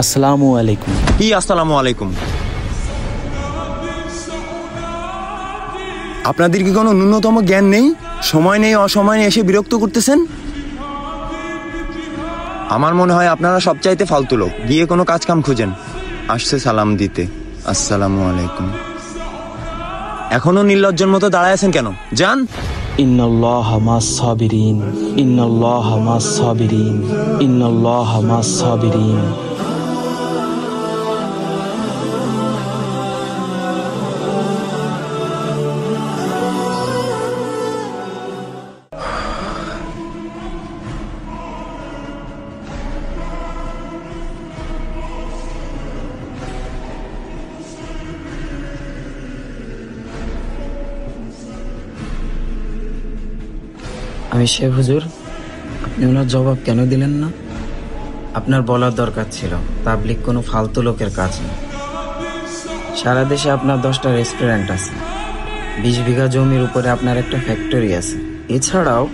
আসসালামু আলাইকুম। কি আসসালামু আলাইকুম? আপনাদের কি কোনো ন্যূনতম জ্ঞান নেই? সময় নেই, অসময় নেই, এসে বিরক্ত করতেছেন। আমার মনে হয় আপনারা সবচাইতে ফালতু লোক। গিয়ে কোনো কাজ কাম খুঁজেন। আসছে সালাম দিতে। আসসালামু আলাইকুম। এখনো নির্লজ্জের মতো দাঁড়ায় আছেন কেন? যান। ইন্নাল্লাহা মাস সাবিরিন, ইন্নাল্লাহা মাস সাবিরিন, ইন্নাল্লাহা মাস সাবিরিন। আমি শেখ হুজুর, আপনি ওনার জবাব কেন দিলেন না? আপনার বলার দরকার ছিল, তাবলিগ কোনো ফালতু লোকের কাজ না। সারা দেশে আপনার 10টা রেস্টুরেন্ট আছে, 20 বিঘা জমির উপরে আপনার একটা ফ্যাক্টরি আছে, এছাড়াও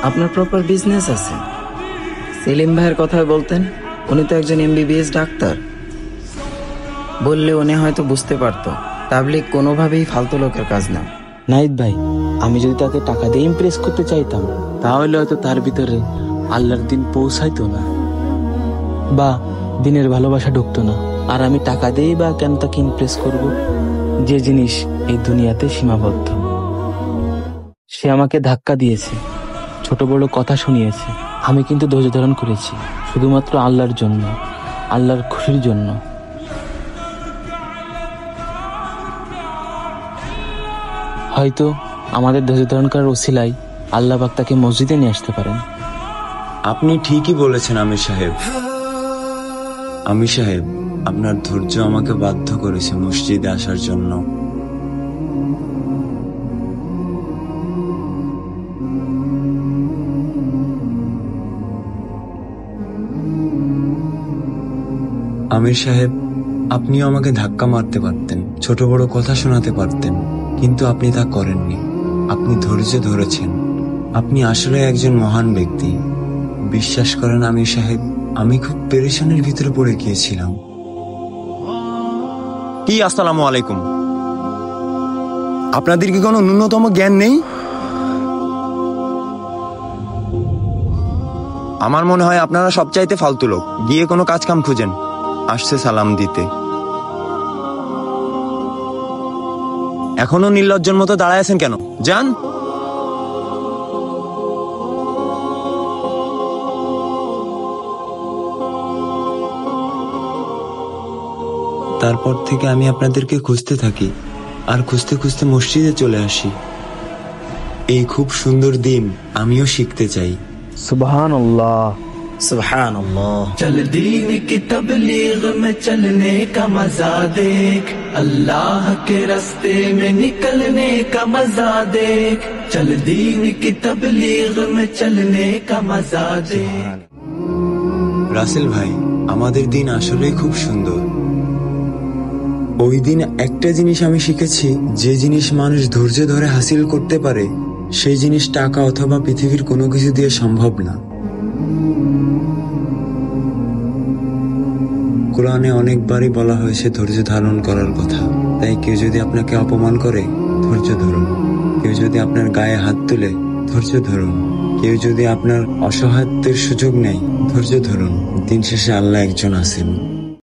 আপনার প্রপার বিজনেস আছে। সেলিম ভাইয়ের কথাই বলতেন, উনি তো একজন MBBS ডাক্তার। বললে উনি হয়তো বুঝতে পারতো তাবলিগ কোনোভাবেই ফালতু লোকের কাজ না। নাহিদ ভাই, আমি যদি তাকে টাকা দিয়ে ইমপ্রেস করতে চাইতাম, তাহলে হয়তো তার ভিতরে আল্লাহর দিন পৌঁছাইতো না, বা দিনের ভালোবাসা ঢুকতো না। আর আমি টাকা দিয়েই বা কেন তাকে ইমপ্রেস করব, যে জিনিস এই দুনিয়াতে সীমাবদ্ধ। সে আমাকে ধাক্কা দিয়েছে, ছোট বড় কথা শুনিয়েছে, আমি কিন্তু ধৈর্য ধারণ করেছি, শুধুমাত্র আল্লাহর জন্য, আল্লাহর খুশির জন্য। হয়তো আমাদের ধৈর্য ধারণ করার ওসিলায় আল্লাহ পাক তাকে মসজিদে নিয়ে আসতে পারেন। আপনি ঠিকই বলেছেন আমির সাহেব। আমির সাহেব, আপনার ধৈর্য আমাকে বাধ্য করেছে মসজিদে আসার জন্য। আমির সাহেব, আপনিও আমাকে ধাক্কা মারতে পারতেন, ছোট বড় কথা শোনাতে পারতেন, কিন্তু আপনি তা করেননি। আপনি ধৈর্য ধরেছেন। আপনি আসলে একজন মহান ব্যক্তি। বিশ্বাস করেন আমির সাহেব, আমি খুব পেরেশানির ভিতরে পড়ে গিয়েছিলাম। কি আসসালামু আলাইকুম? আপনাদের কি কোনো ন্যূনতম জ্ঞান নেই? আমার মনে হয় আপনারা সবচাইতে ফালতু লোক। গিয়ে কোনো কাজ কাম খুঁজেন। আসছে সালাম দিতে। এখনো নির্লজ্জের মতো দাঁড়ায় আছেন কেন? যান। তারপর থেকে আমি আপনাদেরকে খুঁজতে থাকি, আর খুঁজতে খুঁজতে মসজিদে চলে আসি। এই খুব সুন্দর দিন আমিও শিখতে চাই। সুবহানাল্লাহ, সুবহানাল্লাহ। चल दीन की तबलीग में चलने का मजा देख, अल्लाह के रास्ते में निकलने का मजा देख, चल दीन की तबलीग में चलने का मजा देख। রাসেল ভাই, আমাদের দিন আসলেই খুব সুন্দর। ওই দিন একটা জিনিস আমি শিখেছি, যে জিনিস মানুষ ধৈর্য ধরে হাসিল করতে পারে, সেই জিনিস টাকা অথবা পৃথিবীর কোনো কিছু দিয়ে সম্ভব না। কোরআনে অনেকবারই বলা হয়েছে ধৈর্য ধারণ করার কথা। তাই কেউ যদি আপনাকে অপমান করে, ধৈর্য ধরুন। কেউ যদি আপনার গায়ে হাত তুলে, ধৈর্য ধরুন। কেউ যদি আপনার অসহায়ত্বের সুযোগ নেয়, ধৈর্য ধরুন। দিন শেষে আল্লাহ একজন আছেন।